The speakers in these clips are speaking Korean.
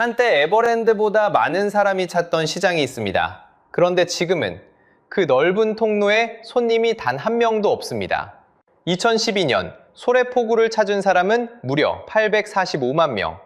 한때 에버랜드보다 많은 사람이 찾던 시장이 있습니다. 그런데 지금은 그 넓은 통로에 손님이 단 한 명도 없습니다. 2012년 소래포구를 찾은 사람은 무려 845만 명.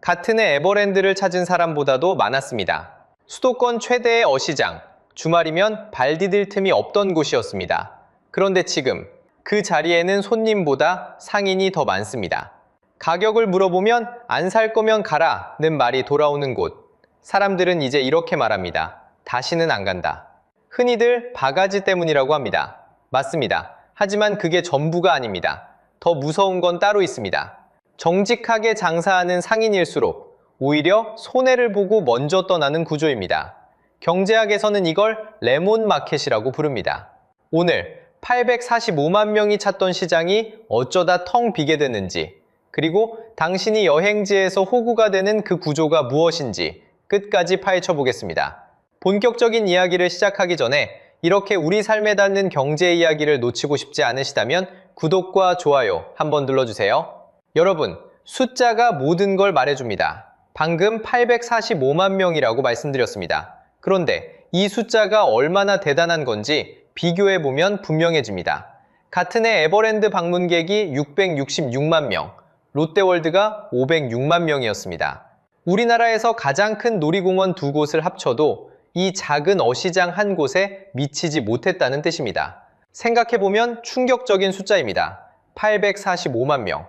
같은 해 에버랜드를 찾은 사람보다도 많았습니다. 수도권 최대의 어시장, 주말이면 발 디딜 틈이 없던 곳이었습니다. 그런데 지금 그 자리에는 손님보다 상인이 더 많습니다. 가격을 물어보면 안 살 거면 가라는 말이 돌아오는 곳. 사람들은 이제 이렇게 말합니다. 다시는 안 간다. 흔히들 바가지 때문이라고 합니다. 맞습니다. 하지만 그게 전부가 아닙니다. 더 무서운 건 따로 있습니다. 정직하게 장사하는 상인일수록 오히려 손해를 보고 먼저 떠나는 구조입니다. 경제학에서는 이걸 레몬 마켓이라고 부릅니다. 오늘 845만 명이 찾던 시장이 어쩌다 텅 비게 됐는지, 그리고 당신이 여행지에서 호구가 되는 그 구조가 무엇인지 끝까지 파헤쳐 보겠습니다. 본격적인 이야기를 시작하기 전에 이렇게 우리 삶에 닿는 경제 이야기를 놓치고 싶지 않으시다면 구독과 좋아요 한번 눌러주세요. 여러분, 숫자가 모든 걸 말해줍니다. 방금 845만 명이라고 말씀드렸습니다. 그런데 이 숫자가 얼마나 대단한 건지 비교해보면 분명해집니다. 같은 해 에버랜드 방문객이 666만 명, 롯데월드가 506만 명이었습니다. 우리나라에서 가장 큰 놀이공원 두 곳을 합쳐도 이 작은 어시장 한 곳에 미치지 못했다는 뜻입니다. 생각해보면 충격적인 숫자입니다. 845만 명.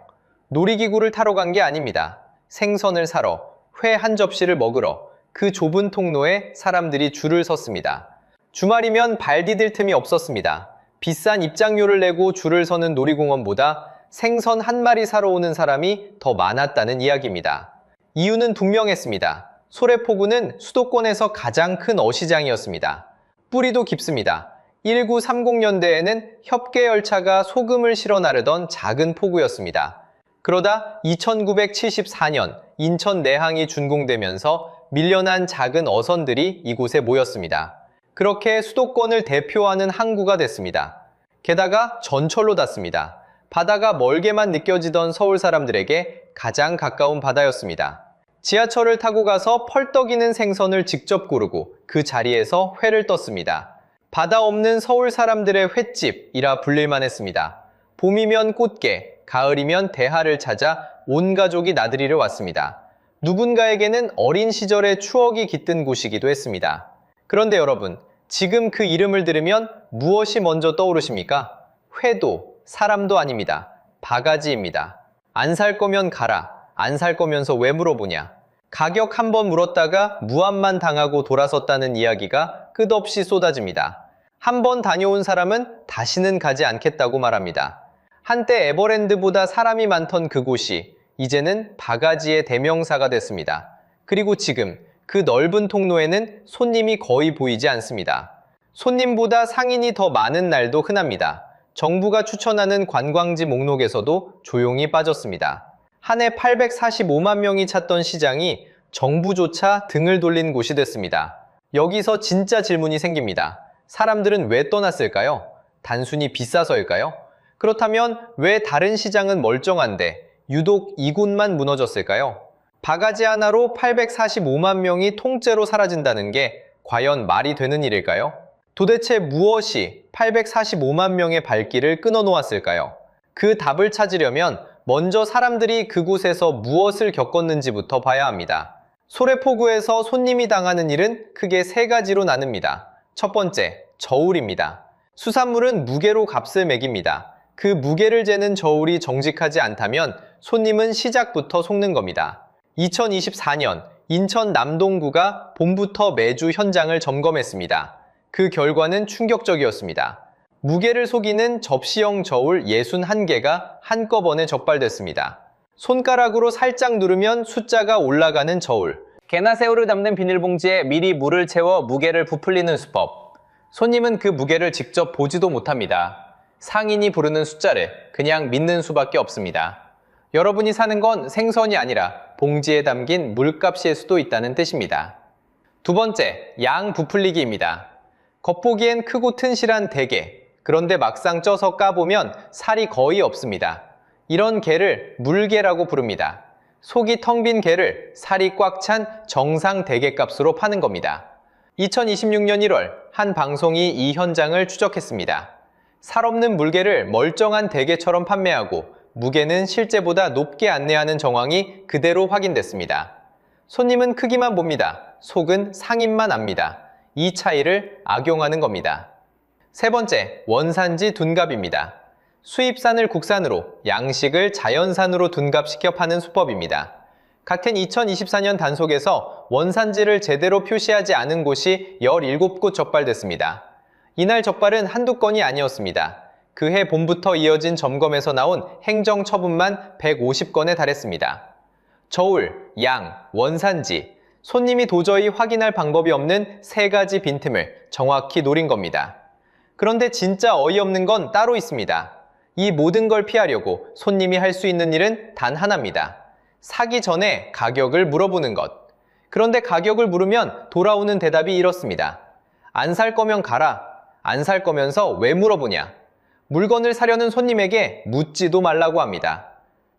놀이기구를 타러 간 게 아닙니다. 생선을 사러, 회 한 접시를 먹으러 그 좁은 통로에 사람들이 줄을 섰습니다. 주말이면 발 디딜 틈이 없었습니다. 비싼 입장료를 내고 줄을 서는 놀이공원보다 생선 한 마리 사러 오는 사람이 더 많았다는 이야기입니다. 이유는 분명했습니다. 소래포구는 수도권에서 가장 큰 어시장이었습니다. 뿌리도 깊습니다. 1930년대에는 협계열차가 소금을 실어 나르던 작은 포구였습니다. 그러다 2974년 인천 내항이 준공되면서 밀려난 작은 어선들이 이곳에 모였습니다. 그렇게 수도권을 대표하는 항구가 됐습니다. 게다가 전철로 닿습니다. 바다가 멀게만 느껴지던 서울 사람들에게 가장 가까운 바다였습니다. 지하철을 타고 가서 펄떡이는 생선을 직접 고르고 그 자리에서 회를 떴습니다. 바다 없는 서울 사람들의 횟집이라 불릴만 했습니다. 봄이면 꽃게, 가을이면 대하를 찾아 온 가족이 나들이를 왔습니다. 누군가에게는 어린 시절의 추억이 깃든 곳이기도 했습니다. 그런데 여러분, 지금 그 이름을 들으면 무엇이 먼저 떠오르십니까? 회도, 사람도 아닙니다. 바가지입니다. 안 살 거면 가라. 안 살 거면서 왜 물어보냐? 가격 한번 물었다가 무안만 당하고 돌아섰다는 이야기가 끝없이 쏟아집니다. 한번 다녀온 사람은 다시는 가지 않겠다고 말합니다. 한때 에버랜드보다 사람이 많던 그곳이 이제는 바가지의 대명사가 됐습니다. 그리고 지금 그 넓은 통로에는 손님이 거의 보이지 않습니다. 손님보다 상인이 더 많은 날도 흔합니다. 정부가 추천하는 관광지 목록에서도 조용히 빠졌습니다. 한 해 845만 명이 찾던 시장이 정부조차 등을 돌린 곳이 됐습니다. 여기서 진짜 질문이 생깁니다. 사람들은 왜 떠났을까요? 단순히 비싸서일까요? 그렇다면 왜 다른 시장은 멀쩡한데 유독 이곳만 무너졌을까요? 바가지 하나로 845만 명이 통째로 사라진다는 게 과연 말이 되는 일일까요? 도대체 무엇이 845만 명의 발길을 끊어놓았을까요? 그 답을 찾으려면 먼저 사람들이 그곳에서 무엇을 겪었는지부터 봐야 합니다. 소래포구에서 손님이 당하는 일은 크게 세 가지로 나뉩니다. 첫 번째, 저울입니다. 수산물은 무게로 값을 매깁니다. 그 무게를 재는 저울이 정직하지 않다면 손님은 시작부터 속는 겁니다. 2024년 인천 남동구가 봄부터 매주 현장을 점검했습니다. 그 결과는 충격적이었습니다. 무게를 속이는 접시형 저울 61개가 한꺼번에 적발됐습니다. 손가락으로 살짝 누르면 숫자가 올라가는 저울. 게나 새우를 담는 비닐봉지에 미리 물을 채워 무게를 부풀리는 수법. 손님은 그 무게를 직접 보지도 못합니다. 상인이 부르는 숫자를 그냥 믿는 수밖에 없습니다. 여러분이 사는 건 생선이 아니라 봉지에 담긴 물값일 수도 있다는 뜻입니다. 두 번째, 양 부풀리기입니다. 겉보기엔 크고 튼실한 대게. 그런데 막상 쪄서 까보면 살이 거의 없습니다. 이런 게를 물게라고 부릅니다. 속이 텅 빈 게를 살이 꽉 찬 정상 대게값으로 파는 겁니다. 2026년 1월 한 방송이 이 현장을 추적했습니다. 살 없는 물게를 멀쩡한 대게처럼 판매하고 무게는 실제보다 높게 안내하는 정황이 그대로 확인됐습니다. 손님은 크기만 봅니다. 속은 상인만 압니다. 이 차이를 악용하는 겁니다. 세 번째, 원산지 둔갑입니다. 수입산을 국산으로, 양식을 자연산으로 둔갑시켜 파는 수법입니다. 같은 2024년 단속에서 원산지를 제대로 표시하지 않은 곳이 17곳 적발됐습니다. 이날 적발은 한두 건이 아니었습니다. 그해 봄부터 이어진 점검에서 나온 행정처분만 150건에 달했습니다. 저울, 양, 원산지, 손님이 도저히 확인할 방법이 없는 세 가지 빈틈을 정확히 노린 겁니다. 그런데 진짜 어이없는 건 따로 있습니다. 이 모든 걸 피하려고 손님이 할 수 있는 일은 단 하나입니다. 사기 전에 가격을 물어보는 것. 그런데 가격을 물으면 돌아오는 대답이 이렇습니다. 안 살 거면 가라. 안 살 거면서 왜 물어보냐. 물건을 사려는 손님에게 묻지도 말라고 합니다.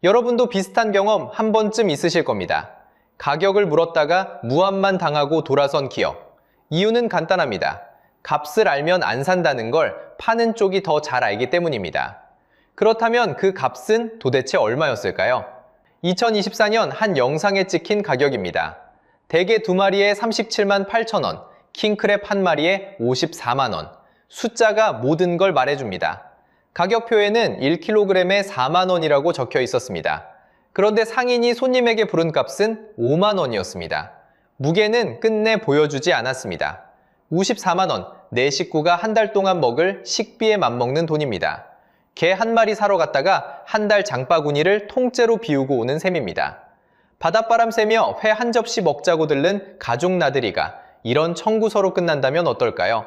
여러분도 비슷한 경험 한 번쯤 있으실 겁니다. 가격을 물었다가 무안만 당하고 돌아선 기억. 이유는 간단합니다. 값을 알면 안 산다는 걸 파는 쪽이 더 잘 알기 때문입니다. 그렇다면 그 값은 도대체 얼마였을까요? 2024년 한 영상에 찍힌 가격입니다. 대게 2마리에 37만 8천 원, 킹크랩 1마리에 54만 원. 숫자가 모든 걸 말해줍니다. 가격표에는 1kg에 4만 원이라고 적혀 있었습니다. 그런데 상인이 손님에게 부른 값은 5만 원이었습니다. 무게는 끝내 보여주지 않았습니다. 54만 원, 내 식구가 한 달 동안 먹을 식비에 맞먹는 돈입니다. 개 한 마리 사러 갔다가 한 달 장바구니를 통째로 비우고 오는 셈입니다. 바닷바람 쐬며 회 한 접시 먹자고 들른 가족 나들이가 이런 청구서로 끝난다면 어떨까요?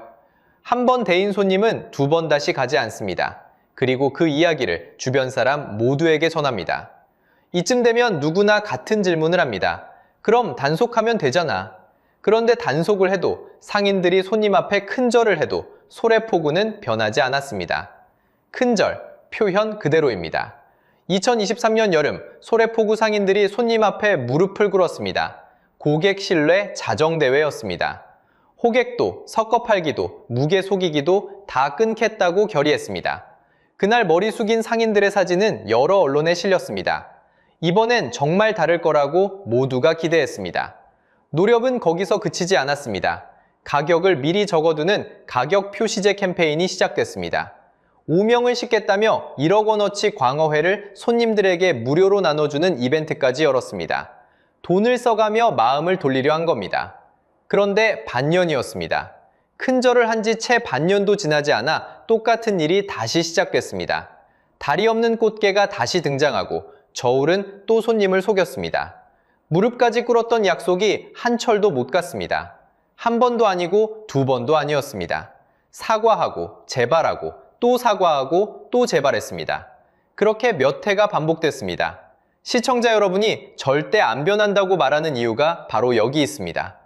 한 번 대인 손님은 두 번 다시 가지 않습니다. 그리고 그 이야기를 주변 사람 모두에게 전합니다. 이쯤 되면 누구나 같은 질문을 합니다. 그럼 단속하면 되잖아. 그런데 단속을 해도 상인들이 손님 앞에 큰절을 해도 소래포구는 변하지 않았습니다. 큰절, 표현 그대로입니다. 2023년 여름 소래포구 상인들이 손님 앞에 무릎을 꿇었습니다. 고객 신뢰 자정대회였습니다. 호객도, 섞어팔기도, 무게 속이기도 다 끊겠다고 결의했습니다. 그날 머리 숙인 상인들의 사진은 여러 언론에 실렸습니다. 이번엔 정말 다를 거라고 모두가 기대했습니다. 노력은 거기서 그치지 않았습니다. 가격을 미리 적어두는 가격 표시제 캠페인이 시작됐습니다. 오명을 싣겠다며 1억 원어치 광어회를 손님들에게 무료로 나눠주는 이벤트까지 열었습니다. 돈을 써가며 마음을 돌리려 한 겁니다. 그런데 반년이었습니다. 큰절을 한 지 채 반년도 지나지 않아 똑같은 일이 다시 시작됐습니다. 다리 없는 꽃게가 다시 등장하고 저울은 또 손님을 속였습니다. 무릎까지 꿇었던 약속이 한 철도 못 갔습니다. 한 번도 아니고 두 번도 아니었습니다. 사과하고 재발하고 또 사과하고 또 재발했습니다. 그렇게 몇 해가 반복됐습니다. 시청자 여러분이 절대 안 변한다고 말하는 이유가 바로 여기 있습니다.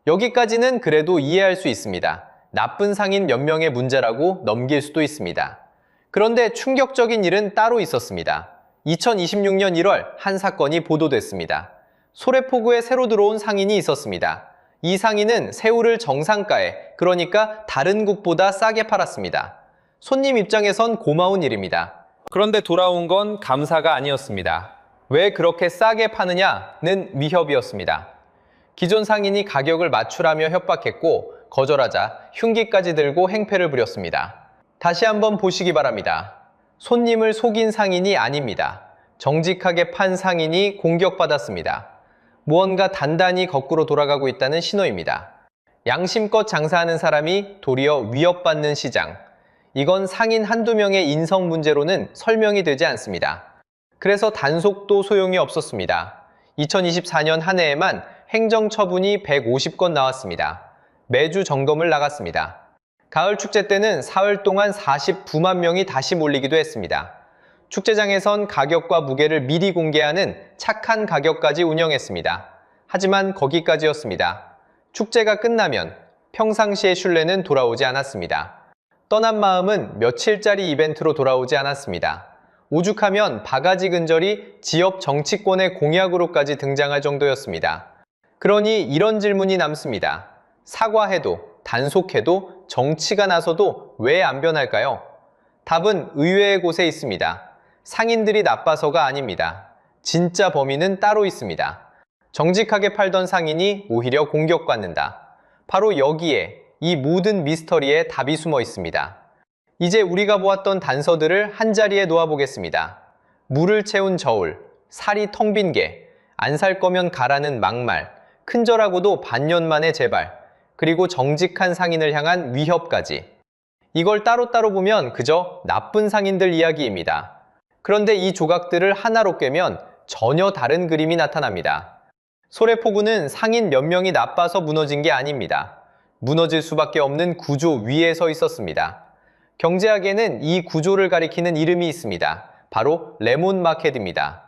여기까지는 그래도 이해할 수 있습니다. 나쁜 상인 몇 명의 문제라고 넘길 수도 있습니다. 그런데 충격적인 일은 따로 있었습니다. 2026년 1월 한 사건이 보도됐습니다. 소래포구에 새로 들어온 상인이 있었습니다. 이 상인은 새우를 정상가에, 그러니까 다른 곳보다 싸게 팔았습니다. 손님 입장에선 고마운 일입니다. 그런데 돌아온 건 감사가 아니었습니다. 왜 그렇게 싸게 파느냐는 위협이었습니다. 기존 상인이 가격을 맞추라며 협박했고 거절하자 흉기까지 들고 행패를 부렸습니다. 다시 한번 보시기 바랍니다. 손님을 속인 상인이 아닙니다. 정직하게 판 상인이 공격받았습니다. 무언가 단단히 거꾸로 돌아가고 있다는 신호입니다. 양심껏 장사하는 사람이 도리어 위협받는 시장. 이건 상인 한두 명의 인성 문제로는 설명이 되지 않습니다. 그래서 단속도 소용이 없었습니다. 2024년 한 해에만 행정처분이 150건 나왔습니다. 매주 점검을 나갔습니다. 가을 축제 때는 사흘 동안 49만 명이 다시 몰리기도 했습니다. 축제장에선 가격과 무게를 미리 공개하는 착한 가격까지 운영했습니다. 하지만 거기까지였습니다. 축제가 끝나면 평상시의 신뢰는 돌아오지 않았습니다. 떠난 마음은 며칠짜리 이벤트로 돌아오지 않았습니다. 오죽하면 바가지 근절이 지역 정치권의 공약으로까지 등장할 정도였습니다. 그러니 이런 질문이 남습니다. 사과해도, 단속해도, 정치가 나서도 왜 안 변할까요? 답은 의외의 곳에 있습니다. 상인들이 나빠서가 아닙니다. 진짜 범인은 따로 있습니다. 정직하게 팔던 상인이 오히려 공격받는다. 바로 여기에 이 모든 미스터리에 답이 숨어 있습니다. 이제 우리가 보았던 단서들을 한자리에 놓아보겠습니다. 물을 채운 저울, 살이 텅 빈 개, 안 살 거면 가라는 막말, 큰절하고도 반년 만에 재발, 그리고 정직한 상인을 향한 위협까지. 이걸 따로따로 보면 그저 나쁜 상인들 이야기입니다. 그런데 이 조각들을 하나로 꿰면 전혀 다른 그림이 나타납니다. 소래포구는 상인 몇 명이 나빠서 무너진 게 아닙니다. 무너질 수밖에 없는 구조 위에 서 있었습니다. 경제학에는 이 구조를 가리키는 이름이 있습니다. 바로 레몬 마켓입니다.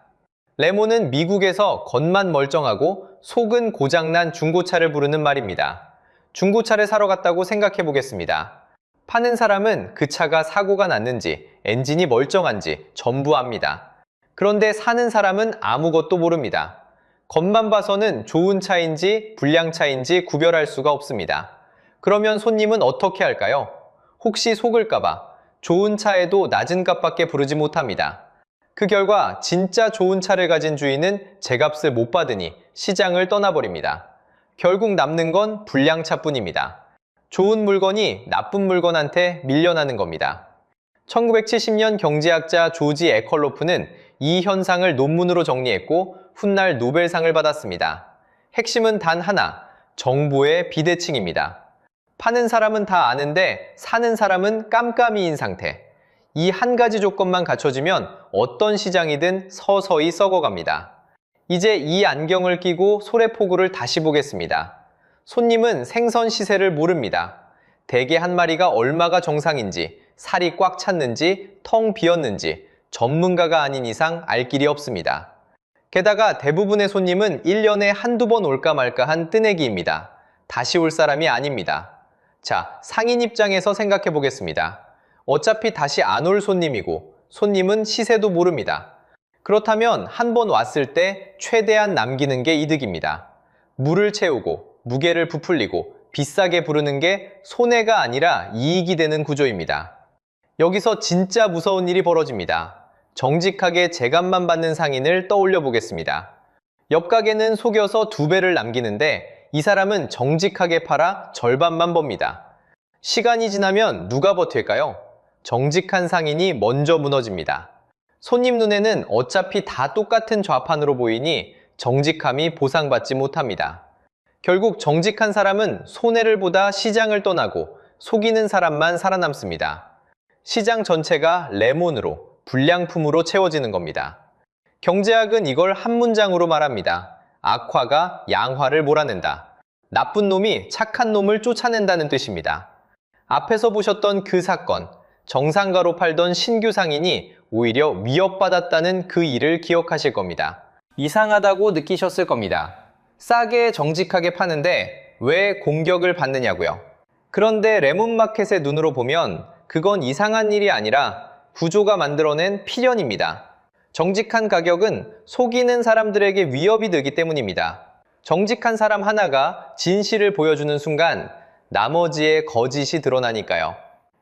레몬은 미국에서 겉만 멀쩡하고 속은 고장난 중고차를 부르는 말입니다. 중고차를 사러 갔다고 생각해 보겠습니다. 파는 사람은 그 차가 사고가 났는지, 엔진이 멀쩡한지 전부 압니다. 그런데 사는 사람은 아무것도 모릅니다. 겉만 봐서는 좋은 차인지 불량 차인지 구별할 수가 없습니다. 그러면 손님은 어떻게 할까요? 혹시 속을까봐 좋은 차에도 낮은 값밖에 부르지 못합니다. 그 결과 진짜 좋은 차를 가진 주인은 제값을 못 받으니 시장을 떠나버립니다. 결국 남는 건 불량차뿐입니다. 좋은 물건이 나쁜 물건한테 밀려나는 겁니다. 1970년 경제학자 조지 에컬로프는 이 현상을 논문으로 정리했고 훗날 노벨상을 받았습니다. 핵심은 단 하나, 정보의 비대칭입니다. 파는 사람은 다 아는데 사는 사람은 깜깜이인 상태. 이 한 가지 조건만 갖춰지면 어떤 시장이든 서서히 썩어갑니다. 이제 이 안경을 끼고 소래포구를 다시 보겠습니다. 손님은 생선 시세를 모릅니다. 대게 한 마리가 얼마가 정상인지, 살이 꽉 찼는지, 텅 비었는지 전문가가 아닌 이상 알 길이 없습니다. 게다가 대부분의 손님은 1년에 한두 번 올까 말까 한 뜨내기입니다. 다시 올 사람이 아닙니다. 자, 상인 입장에서 생각해 보겠습니다. 어차피 다시 안 올 손님이고 손님은 시세도 모릅니다. 그렇다면 한 번 왔을 때 최대한 남기는 게 이득입니다. 물을 채우고 무게를 부풀리고 비싸게 부르는 게 손해가 아니라 이익이 되는 구조입니다. 여기서 진짜 무서운 일이 벌어집니다. 정직하게 제값만 받는 상인을 떠올려 보겠습니다. 옆 가게는 속여서 2배를 남기는데 이 사람은 정직하게 팔아 절반만 법니다. 시간이 지나면 누가 버틸까요? 정직한 상인이 먼저 무너집니다. 손님 눈에는 어차피 다 똑같은 좌판으로 보이니 정직함이 보상받지 못합니다. 결국 정직한 사람은 손해를 보다 시장을 떠나고 속이는 사람만 살아남습니다. 시장 전체가 레몬으로, 불량품으로 채워지는 겁니다. 경제학은 이걸 한 문장으로 말합니다. 악화가 양화를 몰아낸다. 나쁜 놈이 착한 놈을 쫓아낸다는 뜻입니다. 앞에서 보셨던 그 사건, 정상가로 팔던 신규 상인이 오히려 위협받았다는 그 일을 기억하실 겁니다. 이상하다고 느끼셨을 겁니다. 싸게 정직하게 파는데 왜 공격을 받느냐고요. 그런데 레몬마켓의 눈으로 보면 그건 이상한 일이 아니라 구조가 만들어낸 필연입니다. 정직한 가격은 속이는 사람들에게 위협이 되기 때문입니다. 정직한 사람 하나가 진실을 보여주는 순간 나머지의 거짓이 드러나니까요.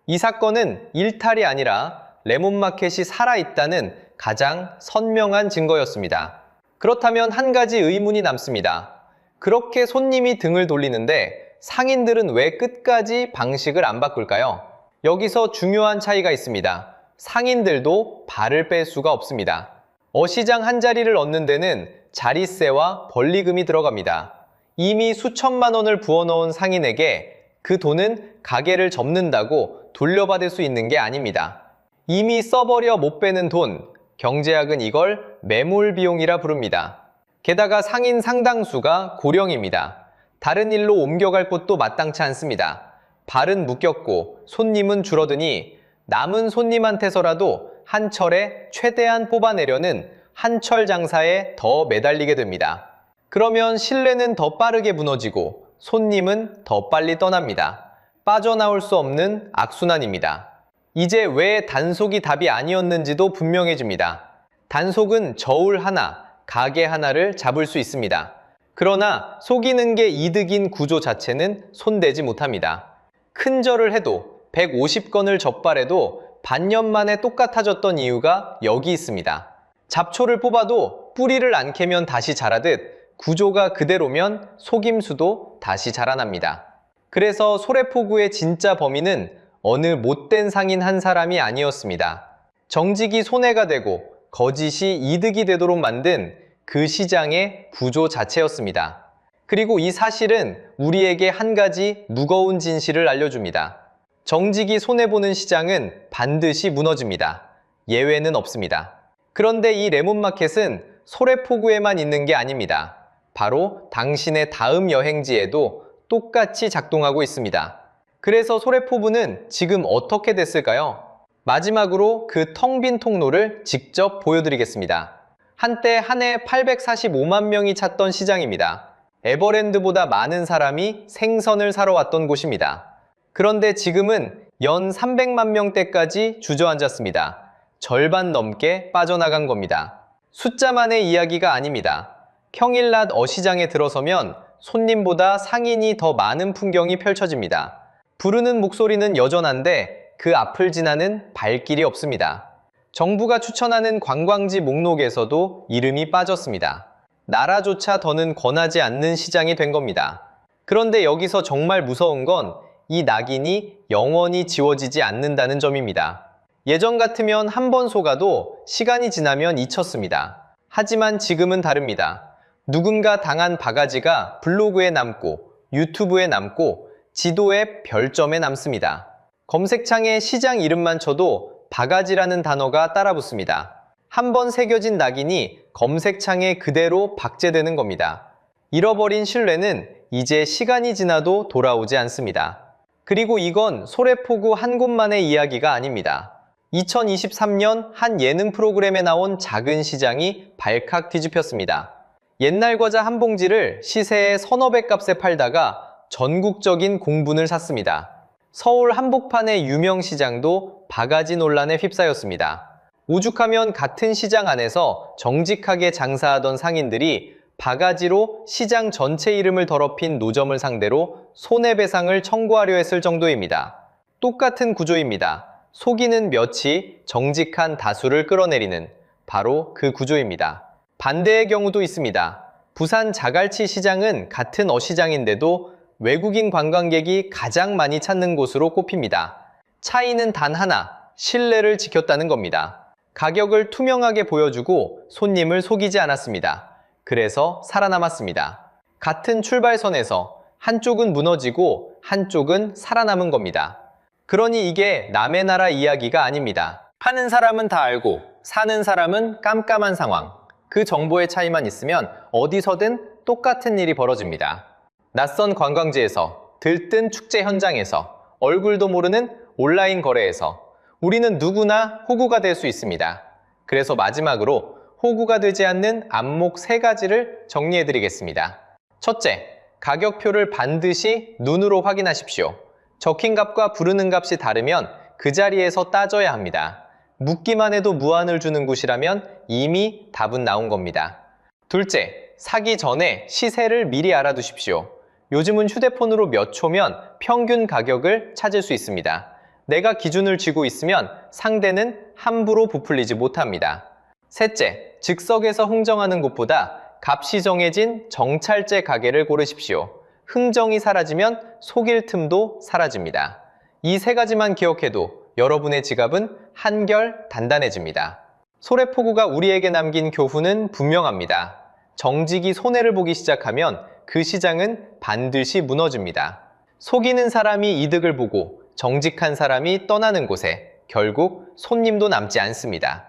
이 사건은 일탈이 아니라 레몬마켓이 살아있다는 가장 선명한 증거였습니다. 그렇다면 한 가지 의문이 남습니다. 그렇게 손님이 등을 돌리는데 상인들은 왜 끝까지 방식을 안 바꿀까요? 여기서 중요한 차이가 있습니다. 상인들도 발을 뺄 수가 없습니다. 어시장 한 자리를 얻는 데는 자릿세와 권리금이 들어갑니다. 이미 수천만 원을 부어넣은 상인에게 그 돈은 가게를 접는다고 돌려받을 수 있는 게 아닙니다. 이미 써버려 못 빼는 돈, 경제학은 이걸 매몰 비용이라 부릅니다. 게다가 상인 상당수가 고령입니다. 다른 일로 옮겨갈 곳도 마땅치 않습니다. 발은 묶였고 손님은 줄어드니 남은 손님한테서라도 한 철에 최대한 뽑아내려는 한철 장사에 더 매달리게 됩니다. 그러면 신뢰는 더 빠르게 무너지고 손님은 더 빨리 떠납니다. 빠져나올 수 없는 악순환입니다. 이제 왜 단속이 답이 아니었는지도 분명해집니다. 단속은 저울 하나, 가게 하나를 잡을 수 있습니다. 그러나 속이는 게 이득인 구조 자체는 손대지 못합니다. 큰 절을 해도 150건을 적발해도 반년 만에 똑같아졌던 이유가 여기 있습니다. 잡초를 뽑아도 뿌리를 안 캐면 다시 자라듯 구조가 그대로면 속임수도 다시 자라납니다. 그래서 소래포구의 진짜 범인은 어느 못된 상인 한 사람이 아니었습니다. 정직이 손해가 되고 거짓이 이득이 되도록 만든 그 시장의 구조 자체였습니다. 그리고 이 사실은 우리에게 한 가지 무거운 진실을 알려줍니다. 정직이 손해보는 시장은 반드시 무너집니다. 예외는 없습니다. 그런데 이 레몬마켓은 소래포구에만 있는 게 아닙니다. 바로 당신의 다음 여행지에도 똑같이 작동하고 있습니다. 그래서 소래포구는 지금 어떻게 됐을까요? 마지막으로 그 텅 빈 통로를 직접 보여드리겠습니다. 한때 한 해 845만 명이 찾던 시장입니다. 에버랜드보다 많은 사람이 생선을 사러 왔던 곳입니다. 그런데 지금은 연 300만 명대까지 주저앉았습니다. 절반 넘게 빠져나간 겁니다. 숫자만의 이야기가 아닙니다. 평일 낮 어시장에 들어서면 손님보다 상인이 더 많은 풍경이 펼쳐집니다. 부르는 목소리는 여전한데 그 앞을 지나는 발길이 없습니다. 정부가 추천하는 관광지 목록에서도 이름이 빠졌습니다. 나라조차 더는 권하지 않는 시장이 된 겁니다. 그런데 여기서 정말 무서운 건 이 낙인이 영원히 지워지지 않는다는 점입니다. 예전 같으면 한 번 속아도 시간이 지나면 잊혔습니다. 하지만 지금은 다릅니다. 누군가 당한 바가지가 블로그에 남고 유튜브에 남고 지도에 별점에 남습니다. 검색창에 시장 이름만 쳐도 바가지라는 단어가 따라붙습니다. 한 번 새겨진 낙인이 검색창에 그대로 박제되는 겁니다. 잃어버린 신뢰는 이제 시간이 지나도 돌아오지 않습니다. 그리고 이건 소래포구 한 곳만의 이야기가 아닙니다. 2023년 한 예능 프로그램에 나온 작은 시장이 발칵 뒤집혔습니다. 옛날 과자 한 봉지를 시세에 서너백 값에 팔다가 전국적인 공분을 샀습니다. 서울 한복판의 유명 시장도 바가지 논란에 휩싸였습니다. 오죽하면 같은 시장 안에서 정직하게 장사하던 상인들이 바가지로 시장 전체 이름을 더럽힌 노점을 상대로 손해배상을 청구하려 했을 정도입니다. 똑같은 구조입니다. 속이는 몇이 정직한 다수를 끌어내리는 바로 그 구조입니다. 반대의 경우도 있습니다. 부산 자갈치 시장은 같은 어시장인데도 외국인 관광객이 가장 많이 찾는 곳으로 꼽힙니다. 차이는 단 하나, 신뢰를 지켰다는 겁니다. 가격을 투명하게 보여주고 손님을 속이지 않았습니다. 그래서 살아남았습니다. 같은 출발선에서 한쪽은 무너지고 한쪽은 살아남은 겁니다. 그러니 이게 남의 나라 이야기가 아닙니다. 파는 사람은 다 알고 사는 사람은 깜깜한 상황. 그 정보의 차이만 있으면 어디서든 똑같은 일이 벌어집니다. 낯선 관광지에서, 들뜬 축제 현장에서, 얼굴도 모르는 온라인 거래에서 우리는 누구나 호구가 될 수 있습니다. 그래서 마지막으로 호구가 되지 않는 안목 3가지를 정리해드리겠습니다. 첫째, 가격표를 반드시 눈으로 확인하십시오. 적힌 값과 부르는 값이 다르면 그 자리에서 따져야 합니다. 묻기만 해도 무안을 주는 곳이라면 이미 답은 나온 겁니다. 둘째, 사기 전에 시세를 미리 알아두십시오. 요즘은 휴대폰으로 몇 초면 평균 가격을 찾을 수 있습니다. 내가 기준을 쥐고 있으면 상대는 함부로 부풀리지 못합니다. 셋째, 즉석에서 흥정하는 곳보다 값이 정해진 정찰제 가게를 고르십시오. 흥정이 사라지면 속일 틈도 사라집니다. 이 3가지만 기억해도 여러분의 지갑은 한결 단단해집니다. 소래포구가 우리에게 남긴 교훈은 분명합니다. 정직이 손해를 보기 시작하면 그 시장은 반드시 무너집니다. 속이는 사람이 이득을 보고 정직한 사람이 떠나는 곳에 결국 손님도 남지 않습니다.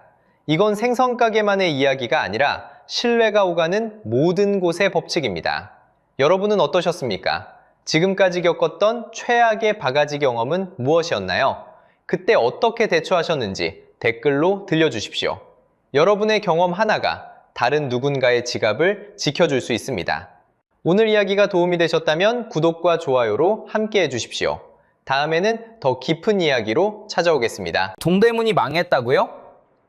이건 생선가게만의 이야기가 아니라 신뢰가 오가는 모든 곳의 법칙입니다. 여러분은 어떠셨습니까? 지금까지 겪었던 최악의 바가지 경험은 무엇이었나요? 그때 어떻게 대처하셨는지 댓글로 들려주십시오. 여러분의 경험 하나가 다른 누군가의 지갑을 지켜줄 수 있습니다. 오늘 이야기가 도움이 되셨다면 구독과 좋아요로 함께 해주십시오. 다음에는 더 깊은 이야기로 찾아오겠습니다. 동대문이 망했다고요?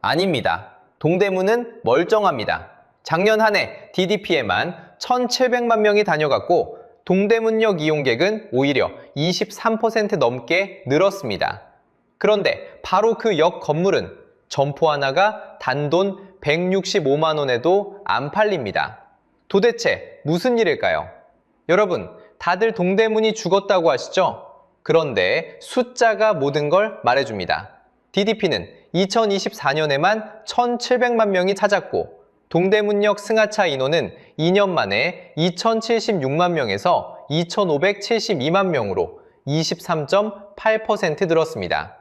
아닙니다. 동대문은 멀쩡합니다. 작년 한 해 DDP에만 1,700만 명이 다녀갔고 동대문역 이용객은 오히려 23% 넘게 늘었습니다. 그런데 바로 그 역 건물은 점포 하나가 단돈 165만 원에도 안 팔립니다. 도대체 무슨 일일까요? 여러분, 다들 동대문이 죽었다고 하시죠? 그런데 숫자가 모든 걸 말해줍니다. DDP는 2024년에만 1,700만 명이 찾았고 동대문역 승하차 인원은 2년 만에 2,076만 명에서 2,572만 명으로 23.8% 늘었습니다.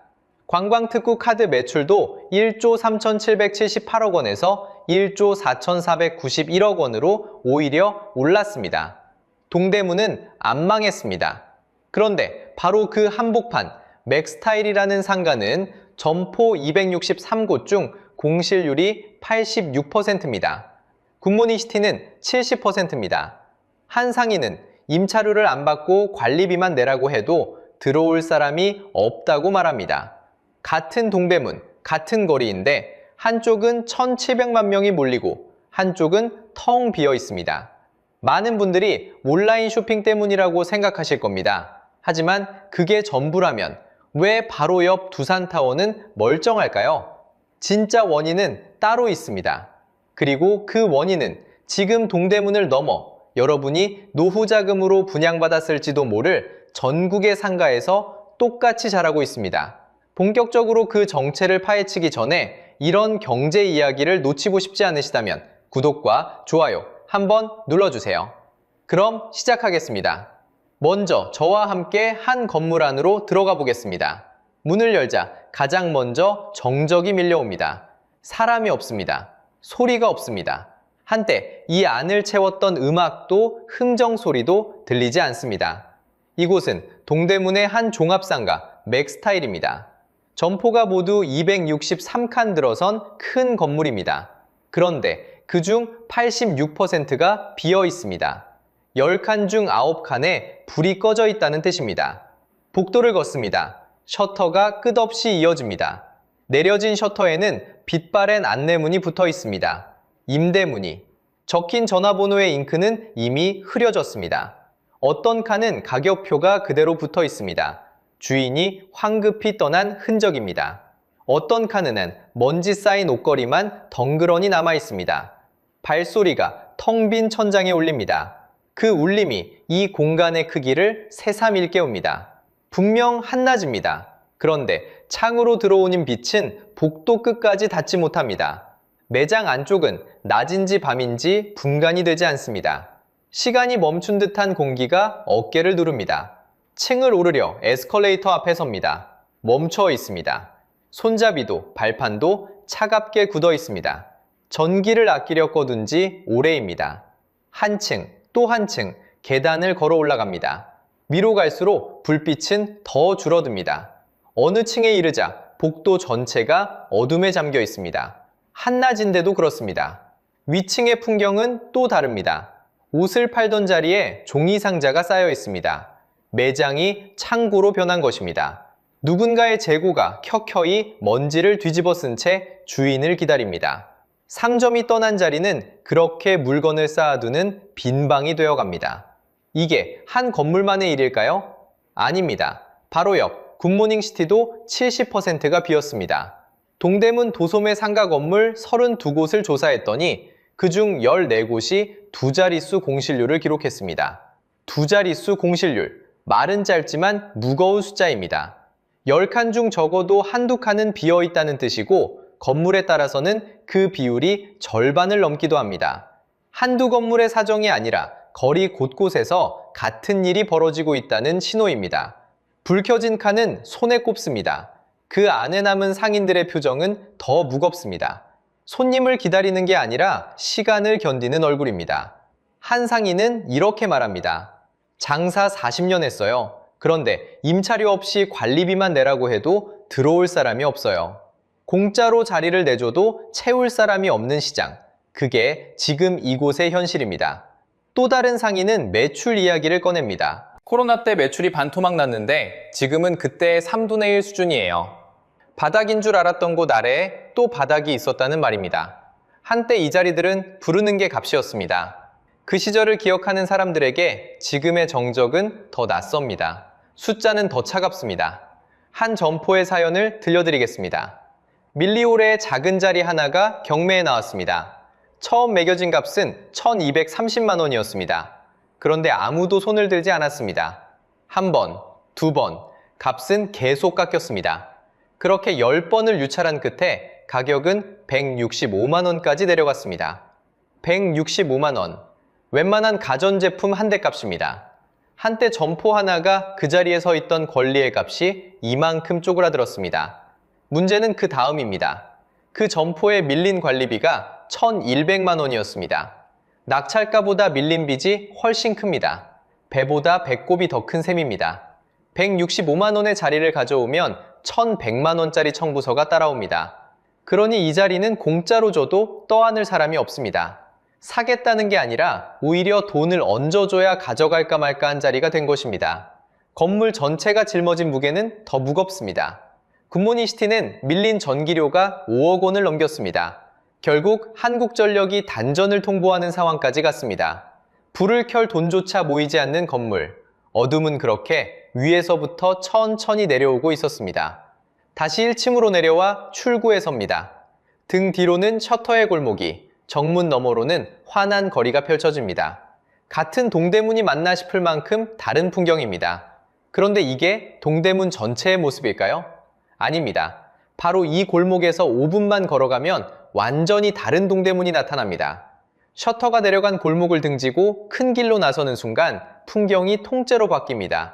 관광특구 카드 매출도 1조 3,778억 원에서 1조 4,491억 원으로 오히려 올랐습니다. 동대문은 안 망했습니다. 그런데 바로 그 한복판 맥스타일이라는 상가는 점포 263곳 중 공실률이 86%입니다. 굿모닝시티는 70%입니다. 한 상인은 임차료를 안 받고 관리비만 내라고 해도 들어올 사람이 없다고 말합니다. 같은 동대문, 같은 거리인데 한쪽은 1,700만 명이 몰리고 한쪽은 텅 비어 있습니다. 많은 분들이 온라인 쇼핑 때문이라고 생각하실 겁니다. 하지만 그게 전부라면 왜 바로 옆 두산타워는 멀쩡할까요? 진짜 원인은 따로 있습니다. 그리고 그 원인은 지금 동대문을 넘어 여러분이 노후자금으로 분양받았을지도 모를 전국의 상가에서 똑같이 자라고 있습니다. 본격적으로 그 정체를 파헤치기 전에 이런 경제 이야기를 놓치고 싶지 않으시다면 구독과 좋아요 한번 눌러주세요. 그럼 시작하겠습니다. 먼저 저와 함께 한 건물 안으로 들어가 보겠습니다. 문을 열자 가장 먼저 정적이 밀려옵니다. 사람이 없습니다. 소리가 없습니다. 한때 이 안을 채웠던 음악도 흥정 소리도 들리지 않습니다. 이곳은 동대문의 한 종합상가 맥스타일입니다. 점포가 모두 263칸 들어선 큰 건물입니다. 그런데 그중 86%가 비어 있습니다. 10칸 중 9칸에 불이 꺼져 있다는 뜻입니다. 복도를 걷습니다. 셔터가 끝없이 이어집니다. 내려진 셔터에는 빛바랜 안내문이 붙어 있습니다. 임대문의. 적힌 전화번호의 잉크는 이미 흐려졌습니다. 어떤 칸은 가격표가 그대로 붙어 있습니다. 주인이 황급히 떠난 흔적입니다. 어떤 칸에는 먼지 쌓인 옷걸이만 덩그러니 남아 있습니다. 발소리가 텅 빈 천장에 울립니다. 그 울림이 이 공간의 크기를 새삼 깨웁니다. 분명 한낮입니다. 그런데 창으로 들어오는 빛은 복도 끝까지 닿지 못합니다. 매장 안쪽은 낮인지 밤인지 분간이 되지 않습니다. 시간이 멈춘 듯한 공기가 어깨를 누릅니다. 층을 오르려 에스컬레이터 앞에 섭니다. 멈춰 있습니다. 손잡이도 발판도 차갑게 굳어 있습니다. 전기를 아끼려 꺼둔지 오래입니다. 한층 또 한층 계단을 걸어 올라갑니다. 위로 갈수록 불빛은 더 줄어듭니다. 어느 층에 이르자 복도 전체가 어둠에 잠겨 있습니다. 한낮인데도 그렇습니다. 위층의 풍경은 또 다릅니다. 옷을 팔던 자리에 종이 상자가 쌓여 있습니다. 매장이 창고로 변한 것입니다. 누군가의 재고가 켜켜이 먼지를 뒤집어 쓴 채 주인을 기다립니다. 상점이 떠난 자리는 그렇게 물건을 쌓아두는 빈 방이 되어갑니다. 이게 한 건물만의 일일까요? 아닙니다. 바로 옆 굿모닝시티도 70%가 비었습니다. 동대문 도소매 상가 건물 32곳을 조사했더니 그중 14곳이 두 자릿수 공실률을 기록했습니다. 두 자릿수 공실률, 말은 짧지만 무거운 숫자입니다. 10칸 중 적어도 한두 칸은 비어있다는 뜻이고 건물에 따라서는 그 비율이 절반을 넘기도 합니다. 한두 건물의 사정이 아니라 거리 곳곳에서 같은 일이 벌어지고 있다는 신호입니다. 불 켜진 칸은 손에 꼽습니다. 그 안에 남은 상인들의 표정은 더 무겁습니다. 손님을 기다리는 게 아니라 시간을 견디는 얼굴입니다. 한 상인은 이렇게 말합니다. 장사 40년 했어요. 그런데 임차료 없이 관리비만 내라고 해도 들어올 사람이 없어요. 공짜로 자리를 내줘도 채울 사람이 없는 시장. 그게 지금 이곳의 현실입니다. 또 다른 상인은 매출 이야기를 꺼냅니다. 코로나 때 매출이 반토막 났는데 지금은 그때의 3분의 1 수준이에요. 바닥인 줄 알았던 곳 아래에 또 바닥이 있었다는 말입니다. 한때 이 자리들은 부르는 게 값이었습니다. 그 시절을 기억하는 사람들에게 지금의 정적은 더 낯섭니다. 숫자는 더 차갑습니다. 한 점포의 사연을 들려드리겠습니다. 밀리오레의 작은 자리 하나가 경매에 나왔습니다. 처음 매겨진 값은 1230만 원이었습니다. 그런데 아무도 손을 들지 않았습니다. 한 번, 두 번, 값은 계속 깎였습니다. 그렇게 10번을 유찰한 끝에 가격은 165만 원까지 내려갔습니다. 165만 원, 웬만한 가전제품 한 대 값입니다. 한때 점포 하나가 그 자리에 서 있던 권리의 값이 이만큼 쪼그라들었습니다. 문제는 그 다음입니다. 그 점포에 밀린 관리비가 1,100만 원이었습니다. 낙찰가보다 밀린 빚이 훨씬 큽니다. 배보다 배꼽이 더 큰 셈입니다. 165만 원의 자리를 가져오면 1,100만 원짜리 청구서가 따라옵니다. 그러니 이 자리는 공짜로 줘도 떠안을 사람이 없습니다. 사겠다는 게 아니라 오히려 돈을 얹어줘야 가져갈까 말까 한 자리가 된 것입니다. 건물 전체가 짊어진 무게는 더 무겁습니다. 굿모닝시티는 밀린 전기료가 5억 원을 넘겼습니다. 결국 한국전력이 단전을 통보하는 상황까지 갔습니다. 불을 켤 돈조차 모이지 않는 건물. 어둠은 그렇게 위에서부터 천천히 내려오고 있었습니다. 다시 1층으로 내려와 출구에 섭니다. 등 뒤로는 셔터의 골목이, 정문 너머로는 환한 거리가 펼쳐집니다. 같은 동대문이 맞나 싶을 만큼 다른 풍경입니다. 그런데 이게 동대문 전체의 모습일까요? 아닙니다. 바로 이 골목에서 5분만 걸어가면 완전히 다른 동대문이 나타납니다. 셔터가 내려간 골목을 등지고 큰 길로 나서는 순간 풍경이 통째로 바뀝니다.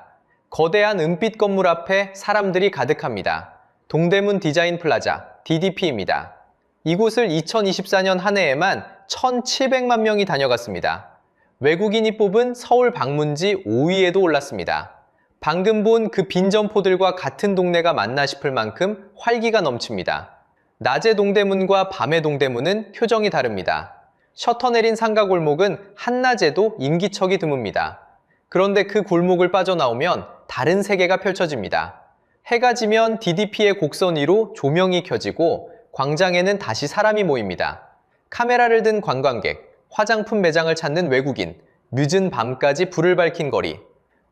거대한 은빛 건물 앞에 사람들이 가득합니다. 동대문 디자인 플라자, DDP입니다. 이곳을 2024년 한 해에만 1,700만 명이 다녀갔습니다. 외국인이 뽑은 서울 방문지 5위에도 올랐습니다. 방금 본 그 빈 점포들과 같은 동네가 맞나 싶을 만큼 활기가 넘칩니다. 낮의 동대문과 밤의 동대문은 표정이 다릅니다. 셔터 내린 상가 골목은 한낮에도 인기척이 드뭅니다. 그런데 그 골목을 빠져나오면 다른 세계가 펼쳐집니다. 해가 지면 DDP의 곡선 위로 조명이 켜지고 광장에는 다시 사람이 모입니다. 카메라를 든 관광객, 화장품 매장을 찾는 외국인, 늦은 밤까지 불을 밝힌 거리,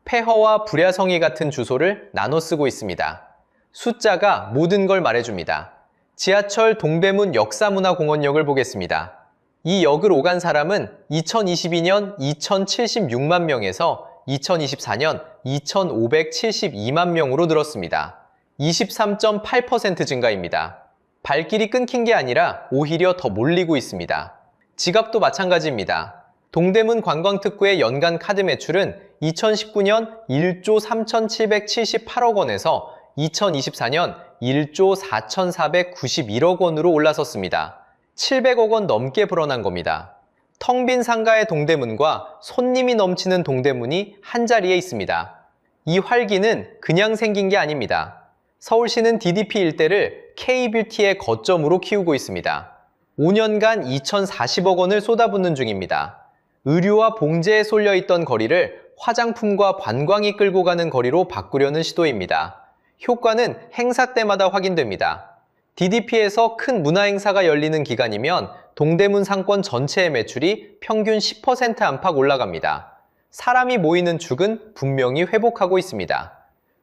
폐허와 불야성이 같은 주소를 나눠 쓰고 있습니다. 숫자가 모든 걸 말해줍니다. 지하철 동대문 역사문화공원역을 보겠습니다. 이 역을 오간 사람은 2022년 2,076만 명에서 2024년 2,572만 명으로 늘었습니다. 23.8% 증가입니다. 발길이 끊긴 게 아니라 오히려 더 몰리고 있습니다. 지갑도 마찬가지입니다. 동대문 관광특구의 연간 카드 매출은 2019년 1조 3,778억 원에서 2024년 1조 4,491억 원으로 올라섰습니다. 700억 원 넘게 불어난 겁니다. 텅 빈 상가의 동대문과 손님이 넘치는 동대문이 한자리에 있습니다. 이 활기는 그냥 생긴 게 아닙니다. 서울시는 DDP 일대를 K-뷰티의 거점으로 키우고 있습니다. 5년간 2,040억 원을 쏟아붓는 중입니다. 의류와 봉제에 쏠려있던 거리를 화장품과 관광이 끌고 가는 거리로 바꾸려는 시도입니다. 효과는 행사 때마다 확인됩니다. DDP에서 큰 문화행사가 열리는 기간이면 동대문 상권 전체의 매출이 평균 10% 안팎 올라갑니다. 사람이 모이는 축은 분명히 회복하고 있습니다.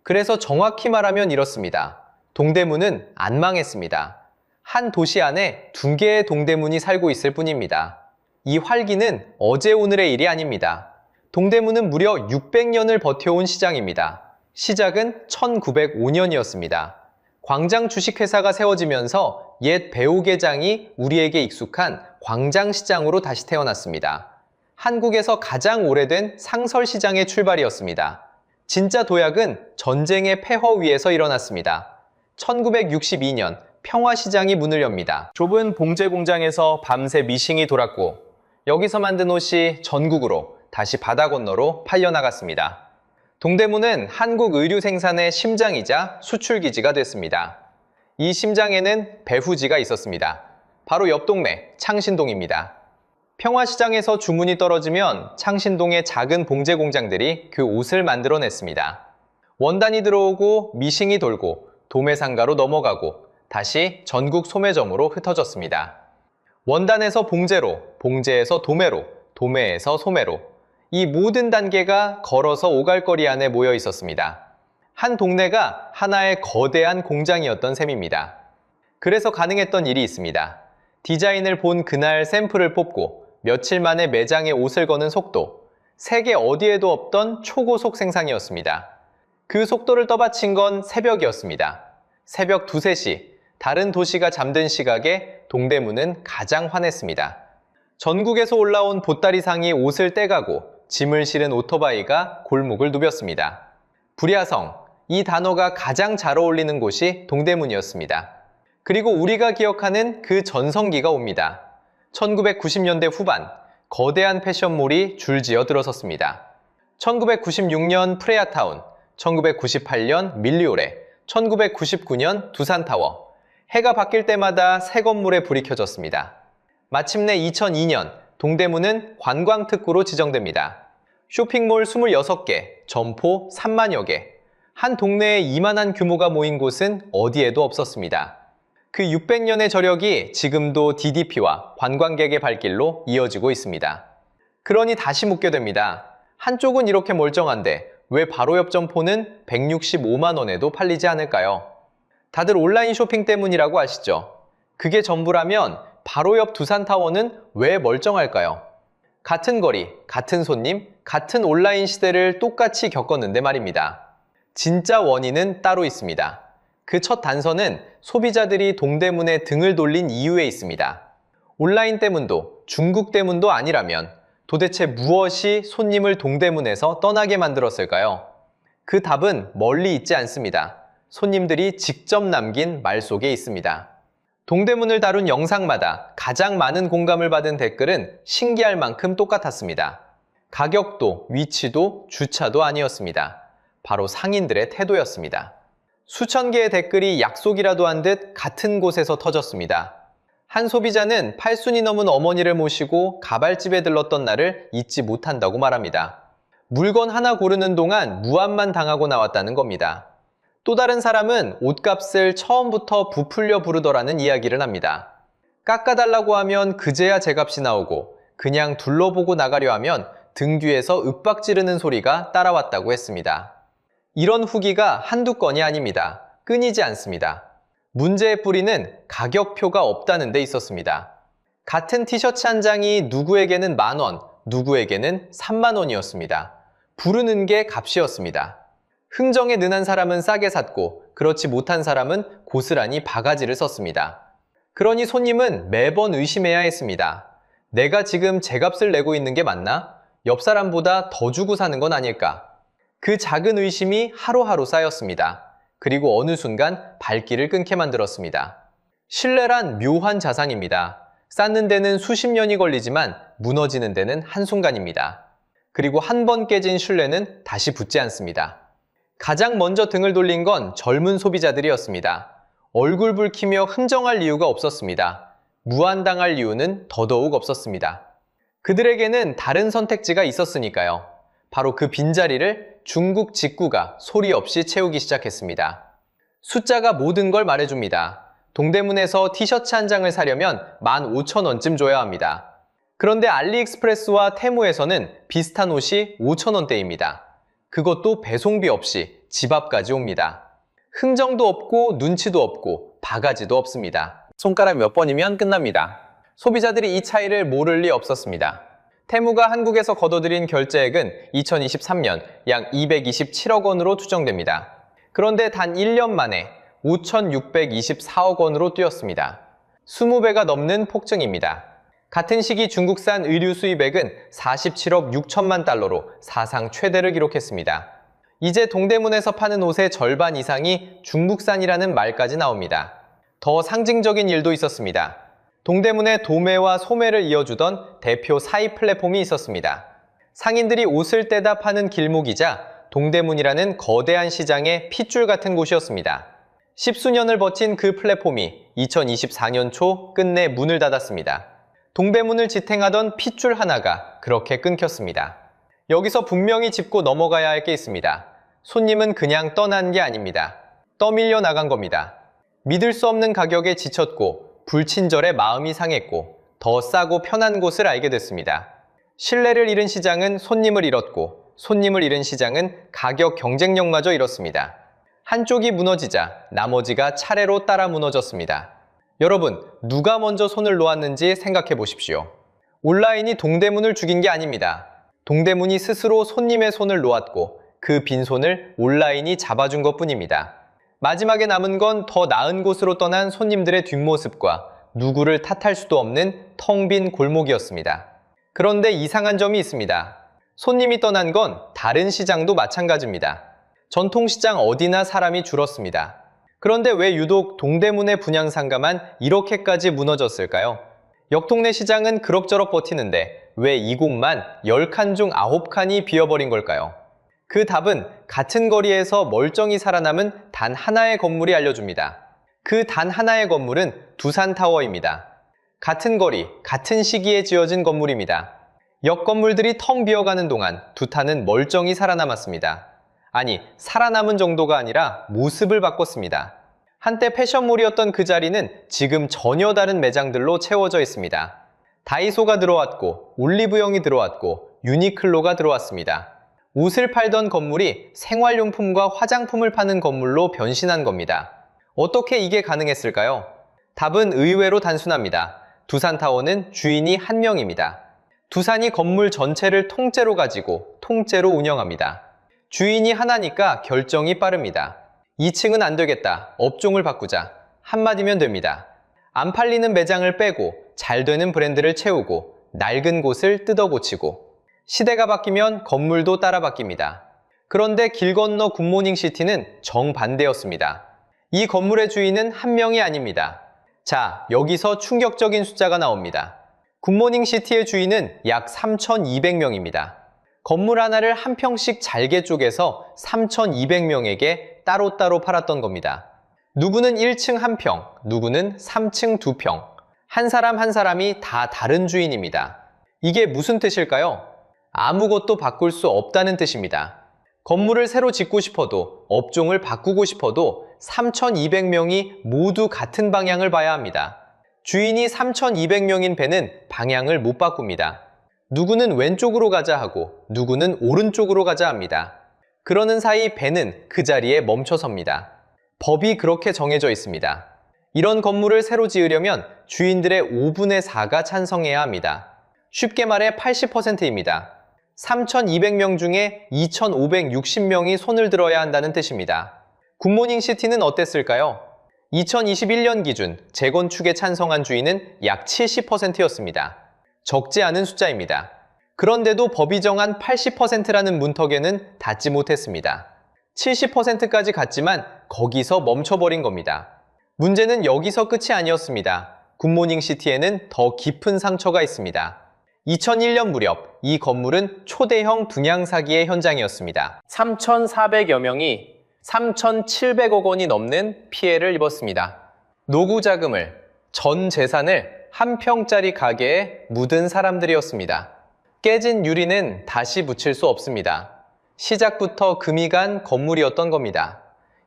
그래서 정확히 말하면 이렇습니다. 동대문은 안 망했습니다. 한 도시 안에 2개의 동대문이 살고 있을 뿐입니다. 이 활기는 어제 오늘의 일이 아닙니다. 동대문은 무려 600년을 버텨온 시장입니다. 시작은 1905년이었습니다. 광장 주식회사가 세워지면서 옛 배옥의장이 우리에게 익숙한 광장시장으로 다시 태어났습니다. 한국에서 가장 오래된 상설시장의 출발이었습니다. 진짜 도약은 전쟁의 폐허 위에서 일어났습니다. 1962년 평화시장이 문을 엽니다. 좁은 봉제 공장에서 밤새 미싱이 돌았고 여기서 만든 옷이 전국으로 다시 바다 건너로 팔려나갔습니다. 동대문은 한국 의류 생산의 심장이자 수출기지가 됐습니다. 이 심장에는 배후지가 있었습니다. 바로 옆 동네 창신동입니다. 평화시장에서 주문이 떨어지면 창신동의 작은 봉제 공장들이 그 옷을 만들어냈습니다. 원단이 들어오고 미싱이 돌고 도매상가로 넘어가고 다시 전국 소매점으로 흩어졌습니다. 원단에서 봉제로, 봉제에서 도매로, 도매에서 소매로 이 모든 단계가 걸어서 오갈거리 안에 모여 있었습니다. 한 동네가 하나의 거대한 공장이었던 셈입니다. 그래서 가능했던 일이 있습니다. 디자인을 본 그날 샘플을 뽑고 며칠 만에 매장에 옷을 거는 속도, 세계 어디에도 없던 초고속 생산이었습니다. 그 속도를 떠받친 건 새벽이었습니다. 새벽 2, 3시, 다른 도시가 잠든 시각에 동대문은 가장 환했습니다. 전국에서 올라온 보따리상이 옷을 떼가고 짐을 실은 오토바이가 골목을 누볐습니다. 불야성, 이 단어가 가장 잘 어울리는 곳이 동대문이었습니다. 그리고 우리가 기억하는 그 전성기가 옵니다. 1990년대 후반, 거대한 패션몰이 줄지어 들어섰습니다. 1996년 프레아타운, 1998년 밀리오레, 1999년 두산타워. 해가 바뀔 때마다 새 건물에 불이 켜졌습니다. 마침내 2002년 동대문은 관광특구로 지정됩니다. 쇼핑몰 26개, 점포 3만여 개. 한 동네에 이만한 규모가 모인 곳은 어디에도 없었습니다. 그 600년의 저력이 지금도 DDP와 관광객의 발길로 이어지고 있습니다. 그러니 다시 묻게 됩니다. 한쪽은 이렇게 멀쩡한데 왜 바로 옆 점포는 165만 원에도 팔리지 않을까요? 다들 온라인 쇼핑 때문이라고 아시죠? 그게 전부라면 바로 옆 두산타워는 왜 멀쩡할까요? 같은 거리, 같은 손님, 같은 온라인 시대를 똑같이 겪었는데 말입니다. 진짜 원인은 따로 있습니다. 그 첫 단서는 소비자들이 동대문에 등을 돌린 이유에 있습니다. 온라인 때문도 중국 때문도 아니라면 도대체 무엇이 손님을 동대문에서 떠나게 만들었을까요? 그 답은 멀리 있지 않습니다. 손님들이 직접 남긴 말 속에 있습니다. 동대문을 다룬 영상마다 가장 많은 공감을 받은 댓글은 신기할 만큼 똑같았습니다. 가격도, 위치도, 주차도 아니었습니다. 바로 상인들의 태도였습니다. 수천 개의 댓글이 약속이라도 한 듯 같은 곳에서 터졌습니다. 한 소비자는 8순이 넘은 어머니를 모시고 가발집에 들렀던 날을 잊지 못한다고 말합니다. 물건 하나 고르는 동안 무안만 당하고 나왔다는 겁니다. 또 다른 사람은 옷값을 처음부터 부풀려 부르더라는 이야기를 합니다. 깎아달라고 하면 그제야 제값이 나오고 그냥 둘러보고 나가려 하면 등 뒤에서 윽박 지르는 소리가 따라왔다고 했습니다. 이런 후기가 한두 건이 아닙니다. 끊이지 않습니다. 문제의 뿌리는 가격표가 없다는 데 있었습니다. 같은 티셔츠 한 장이 누구에게는 10,000원, 누구에게는 30,000원이었습니다. 부르는 게 값이었습니다. 흥정에 능한 사람은 싸게 샀고 그렇지 못한 사람은 고스란히 바가지를 썼습니다. 그러니 손님은 매번 의심해야 했습니다. 내가 지금 제값을 내고 있는 게 맞나? 옆 사람보다 더 주고 사는 건 아닐까? 그 작은 의심이 하루하루 쌓였습니다. 그리고 어느 순간 발길을 끊게 만들었습니다. 신뢰란 묘한 자산입니다. 쌓는 데는 수십 년이 걸리지만 무너지는 데는 한순간입니다. 그리고 한 번 깨진 신뢰는 다시 붙지 않습니다. 가장 먼저 등을 돌린 건 젊은 소비자들이었습니다. 얼굴 붉히며 흥정할 이유가 없었습니다. 무안당할 이유는 더더욱 없었습니다. 그들에게는 다른 선택지가 있었으니까요. 바로 그 빈자리를 중국 직구가 소리 없이 채우기 시작했습니다. 숫자가 모든 걸 말해줍니다. 동대문에서 티셔츠 한 장을 사려면 15,000원쯤 줘야 합니다. 그런데 알리익스프레스와 테무에서는 비슷한 옷이 5,000원대입니다. 그것도 배송비 없이 집 앞까지 옵니다. 흥정도 없고 눈치도 없고 바가지도 없습니다. 손가락 몇 번이면 끝납니다. 소비자들이 이 차이를 모를 리 없었습니다. 테무가 한국에서 거둬들인 결제액은 2023년 약 227억 원으로 추정됩니다. 그런데 단 1년 만에 5,624억 원으로 뛰었습니다. 20배가 넘는 폭증입니다. 같은 시기 중국산 의류 수입액은 47억 6천만 달러로 사상 최대를 기록했습니다. 이제 동대문에서 파는 옷의 절반 이상이 중국산이라는 말까지 나옵니다. 더 상징적인 일도 있었습니다. 동대문에 도매와 소매를 이어주던 대표 사입 플랫폼이 있었습니다. 상인들이 옷을 떼다 파는 길목이자 동대문이라는 거대한 시장의 핏줄 같은 곳이었습니다. 십수년을 버틴 그 플랫폼이 2024년 초 끝내 문을 닫았습니다. 동대문을 지탱하던 핏줄 하나가 그렇게 끊겼습니다. 여기서 분명히 짚고 넘어가야 할 게 있습니다. 손님은 그냥 떠난 게 아닙니다. 떠밀려 나간 겁니다. 믿을 수 없는 가격에 지쳤고 불친절에 마음이 상했고 더 싸고 편한 곳을 알게 됐습니다. 신뢰를 잃은 시장은 손님을 잃었고 손님을 잃은 시장은 가격 경쟁력마저 잃었습니다. 한쪽이 무너지자 나머지가 차례로 따라 무너졌습니다. 여러분, 누가 먼저 손을 놓았는지 생각해 보십시오. 온라인이 동대문을 죽인 게 아닙니다. 동대문이 스스로 손님의 손을 놓았고 그 빈손을 온라인이 잡아준 것뿐입니다. 마지막에 남은 건 더 나은 곳으로 떠난 손님들의 뒷모습과 누구를 탓할 수도 없는 텅 빈 골목이었습니다. 그런데 이상한 점이 있습니다. 손님이 떠난 건 다른 시장도 마찬가지입니다. 전통시장 어디나 사람이 줄었습니다. 그런데 왜 유독 동대문의 분양상가만 이렇게까지 무너졌을까요? 옆동네 시장은 그럭저럭 버티는데 왜 이곳만 10칸 중 9칸이 비어버린 걸까요? 그 답은 같은 거리에서 멀쩡히 살아남은 단 하나의 건물이 알려줍니다. 그 단 하나의 건물은 두산타워입니다. 같은 거리, 같은 시기에 지어진 건물입니다. 옆 건물들이 텅 비어가는 동안 두타는 멀쩡히 살아남았습니다. 아니, 살아남은 정도가 아니라 모습을 바꿨습니다. 한때 패션몰이었던 그 자리는 지금 전혀 다른 매장들로 채워져 있습니다. 다이소가 들어왔고, 올리브영이 들어왔고, 유니클로가 들어왔습니다. 옷을 팔던 건물이 생활용품과 화장품을 파는 건물로 변신한 겁니다. 어떻게 이게 가능했을까요? 답은 의외로 단순합니다. 두산타워는 주인이 한 명입니다. 두산이 건물 전체를 통째로 가지고 통째로 운영합니다. 주인이 하나니까 결정이 빠릅니다. 2층은 안 되겠다. 업종을 바꾸자. 한마디면 됩니다. 안 팔리는 매장을 빼고 잘 되는 브랜드를 채우고 낡은 곳을 뜯어 고치고 시대가 바뀌면 건물도 따라 바뀝니다. 그런데 길 건너 굿모닝시티는 정반대였습니다. 이 건물의 주인은 한 명이 아닙니다. 자, 여기서 충격적인 숫자가 나옵니다. 굿모닝시티의 주인은 약 3,200명입니다. 건물 하나를 한 평씩 잘게 쪼개서 3,200명에게 따로따로 팔았던 겁니다. 누구는 1층 한 평, 누구는 3층 2평. 한 사람 한 사람이 다 다른 주인입니다. 이게 무슨 뜻일까요? 아무것도 바꿀 수 없다는 뜻입니다. 건물을 새로 짓고 싶어도, 업종을 바꾸고 싶어도 3,200명이 모두 같은 방향을 봐야 합니다. 주인이 3,200명인 배는 방향을 못 바꿉니다. 누구는 왼쪽으로 가자 하고 누구는 오른쪽으로 가자 합니다. 그러는 사이 배는 그 자리에 멈춰섭니다. 법이 그렇게 정해져 있습니다. 이런 건물을 새로 지으려면 주인들의 5분의 4가 찬성해야 합니다. 쉽게 말해 80%입니다. 3,200명 중에 2,560명이 손을 들어야 한다는 뜻입니다. 굿모닝시티는 어땠을까요? 2021년 기준 재건축에 찬성한 주인은 약 70%였습니다. 적지 않은 숫자입니다. 그런데도 법이 정한 80%라는 문턱에는 닿지 못했습니다. 70%까지 갔지만 거기서 멈춰버린 겁니다. 문제는 여기서 끝이 아니었습니다. 굿모닝시티에는 더 깊은 상처가 있습니다. 2001년 무렵 이 건물은 초대형 분양 사기의 현장이었습니다. 3,400여 명이 3,700억 원이 넘는 피해를 입었습니다. 노후 자금을, 전 재산을 한 평짜리 가게에 묻은 사람들이었습니다. 깨진 유리는 다시 붙일 수 없습니다. 시작부터 금이 간 건물이었던 겁니다.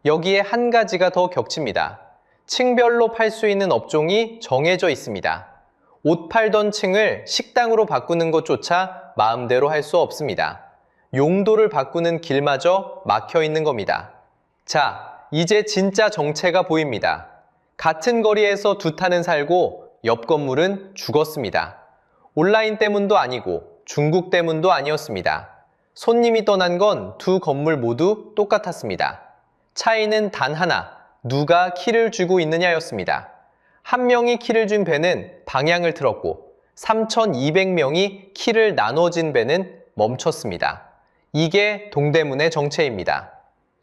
여기에 한 가지가 더 겹칩니다. 층별로 팔 수 있는 업종이 정해져 있습니다. 옷 팔던 층을 식당으로 바꾸는 것조차 마음대로 할 수 없습니다. 용도를 바꾸는 길마저 막혀 있는 겁니다. 자, 이제 진짜 정체가 보입니다. 같은 거리에서 두타는 살고 옆 건물은 죽었습니다. 온라인 때문도 아니고 중국 때문도 아니었습니다. 손님이 떠난 건 두 건물 모두 똑같았습니다. 차이는 단 하나, 누가 키를 쥐고 있느냐였습니다. 한 명이 키를 쥔 배는 방향을 틀었고 3,200명이 키를 나눠진 배는 멈췄습니다. 이게 동대문의 정체입니다.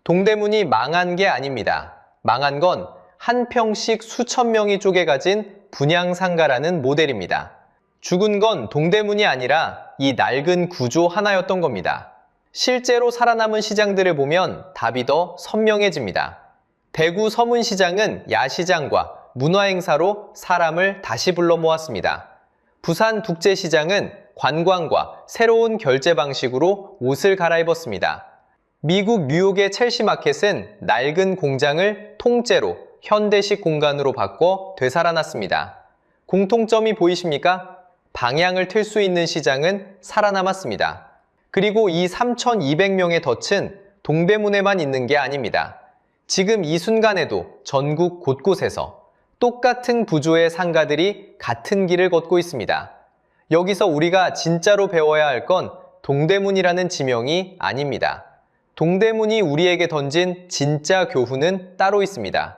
동대문이 망한 게 아닙니다. 망한 건 한 평씩 수천 명이 쪼개 가진 분양상가라는 모델입니다. 죽은 건 동대문이 아니라 이 낡은 구조 하나였던 겁니다. 실제로 살아남은 시장들을 보면 답이 더 선명해집니다. 대구 서문시장은 야시장과 문화행사로 사람을 다시 불러 모았습니다. 부산 국제시장은 관광과 새로운 결제 방식으로 옷을 갈아입었습니다. 미국 뉴욕의 첼시마켓은 낡은 공장을 통째로 현대식 공간으로 바꿔 되살아났습니다. 공통점이 보이십니까? 방향을 틀 수 있는 시장은 살아남았습니다. 그리고 이 3,200명의 덫은 동대문에만 있는 게 아닙니다. 지금 이 순간에도 전국 곳곳에서 똑같은 구조의 상가들이 같은 길을 걷고 있습니다. 여기서 우리가 진짜로 배워야 할 건 동대문이라는 지명이 아닙니다. 동대문이 우리에게 던진 진짜 교훈은 따로 있습니다.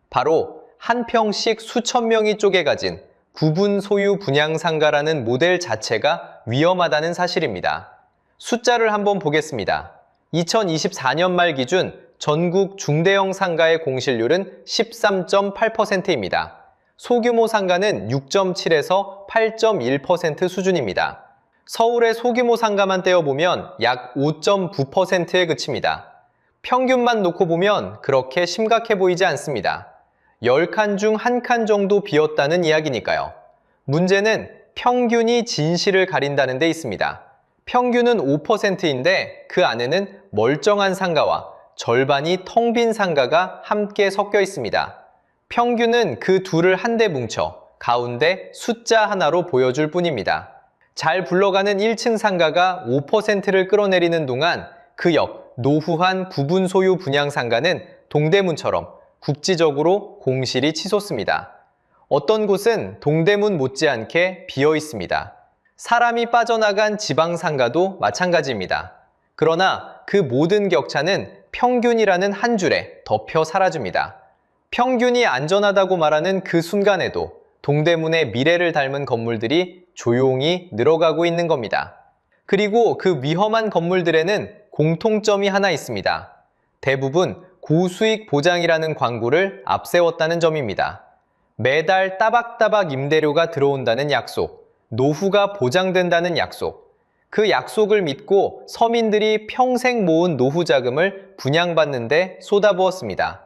바로 한 평씩 수천 명이 쪼개가진 구분 소유 분양 상가라는 모델 자체가 위험하다는 사실입니다. 숫자를 한번 보겠습니다. 2024년 말 기준 전국 중대형 상가의 공실률은 13.8%입니다. 소규모 상가는 6.7에서 8.1% 수준입니다. 서울의 소규모 상가만 떼어보면 약 5.9%에 그칩니다. 평균만 놓고 보면 그렇게 심각해 보이지 않습니다. 10칸 중 1칸 정도 비었다는 이야기니까요. 문제는 평균이 진실을 가린다는 데 있습니다. 평균은 5%인데 그 안에는 멀쩡한 상가와 절반이 텅 빈 상가가 함께 섞여 있습니다. 평균은 그 둘을 한데 뭉쳐 가운데 숫자 하나로 보여줄 뿐입니다. 잘 굴러가는 1층 상가가 5%를 끌어내리는 동안 그 옆 노후한 구분 소유 분양 상가는 동대문처럼 국지적으로 공실이 치솟습니다. 어떤 곳은 동대문 못지않게 비어 있습니다. 사람이 빠져나간 지방 상가도 마찬가지입니다. 그러나 그 모든 격차는 평균이라는 한 줄에 덮여 사라집니다. 평균이 안전하다고 말하는 그 순간에도 동대문의 미래를 닮은 건물들이 조용히 늘어가고 있는 겁니다. 그리고 그 위험한 건물들에는 공통점이 하나 있습니다. 대부분 고수익 보장이라는 광고를 앞세웠다는 점입니다. 매달 따박따박 임대료가 들어온다는 약속, 노후가 보장된다는 약속, 그 약속을 믿고 서민들이 평생 모은 노후 자금을 분양받는데 쏟아부었습니다.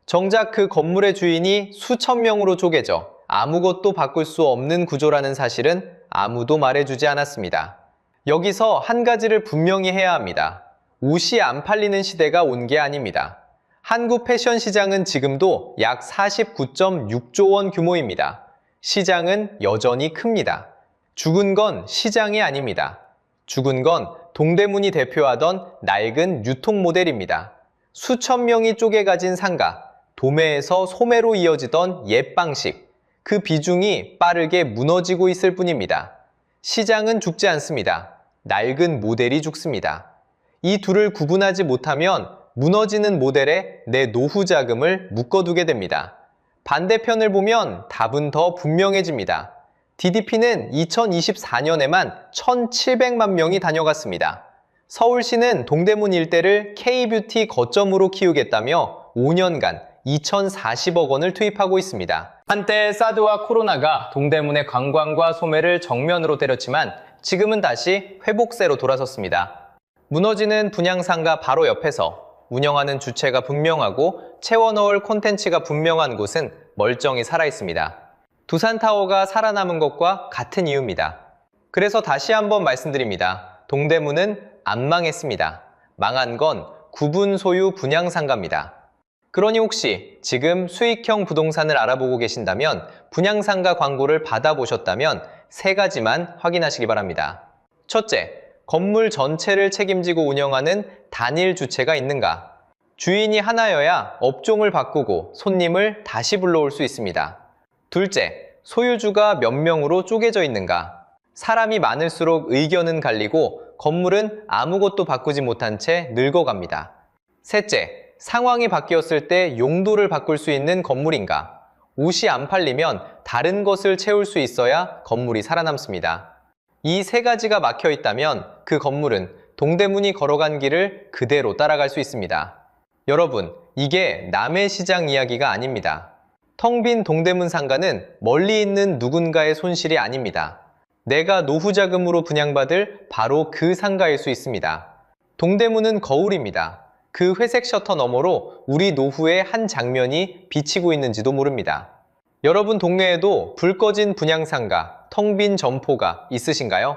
정작 그 건물의 주인이 수천 명으로 쪼개져 아무것도 바꿀 수 없는 구조라는 사실은 아무도 말해주지 않았습니다. 여기서 한 가지를 분명히 해야 합니다. 옷이 안 팔리는 시대가 온 게 아닙니다. 한국 패션 시장은 지금도 약 49.6조 원 규모입니다. 시장은 여전히 큽니다. 죽은 건 시장이 아닙니다. 죽은 건 동대문이 대표하던 낡은 유통 모델입니다. 수천 명이 쪼개가진 상가, 도매에서 소매로 이어지던 옛 방식, 그 비중이 빠르게 무너지고 있을 뿐입니다. 시장은 죽지 않습니다. 낡은 모델이 죽습니다. 이 둘을 구분하지 못하면 무너지는 모델에 내 노후 자금을 묶어두게 됩니다. 반대편을 보면 답은 더 분명해집니다. DDP는 2024년에만 1,700만 명이 다녀갔습니다. 서울시는 동대문 일대를 K-뷰티 거점으로 키우겠다며 5년간 2,040억 원을 투입하고 있습니다. 한때 사드와 코로나가 동대문의 관광과 소매를 정면으로 때렸지만 지금은 다시 회복세로 돌아섰습니다. 무너지는 분양상가 바로 옆에서 운영하는 주체가 분명하고 채워 넣을 콘텐츠가 분명한 곳은 멀쩡히 살아있습니다. 두산타워가 살아남은 것과 같은 이유입니다. 그래서 다시 한번 말씀드립니다. 동대문은 안 망했습니다. 망한 건 구분 소유 분양상가입니다. 그러니 혹시 지금 수익형 부동산을 알아보고 계신다면 분양상가 광고를 받아보셨다면 세 가지만 확인하시기 바랍니다. 첫째, 건물 전체를 책임지고 운영하는 단일 주체가 있는가? 주인이 하나여야 업종을 바꾸고 손님을 다시 불러올 수 있습니다. 둘째, 소유주가 몇 명으로 쪼개져 있는가? 사람이 많을수록 의견은 갈리고 건물은 아무것도 바꾸지 못한 채 늙어갑니다. 셋째, 상황이 바뀌었을 때 용도를 바꿀 수 있는 건물인가? 옷이 안 팔리면 다른 것을 채울 수 있어야 건물이 살아남습니다. 이 세 가지가 막혀 있다면 그 건물은 동대문이 걸어간 길을 그대로 따라갈 수 있습니다. 여러분, 이게 남의 시장 이야기가 아닙니다. 텅 빈 동대문 상가는 멀리 있는 누군가의 손실이 아닙니다. 내가 노후 자금으로 분양받을 바로 그 상가일 수 있습니다. 동대문은 거울입니다. 그 회색 셔터 너머로 우리 노후의 한 장면이 비치고 있는지도 모릅니다. 여러분 동네에도 불 꺼진 분양상가, 텅 빈 점포가 있으신가요?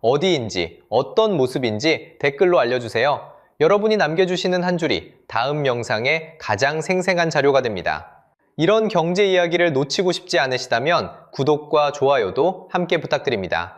어디인지, 어떤 모습인지 댓글로 알려주세요. 여러분이 남겨주시는 한 줄이 다음 영상의 가장 생생한 자료가 됩니다. 이런 경제 이야기를 놓치고 싶지 않으시다면 구독과 좋아요도 함께 부탁드립니다.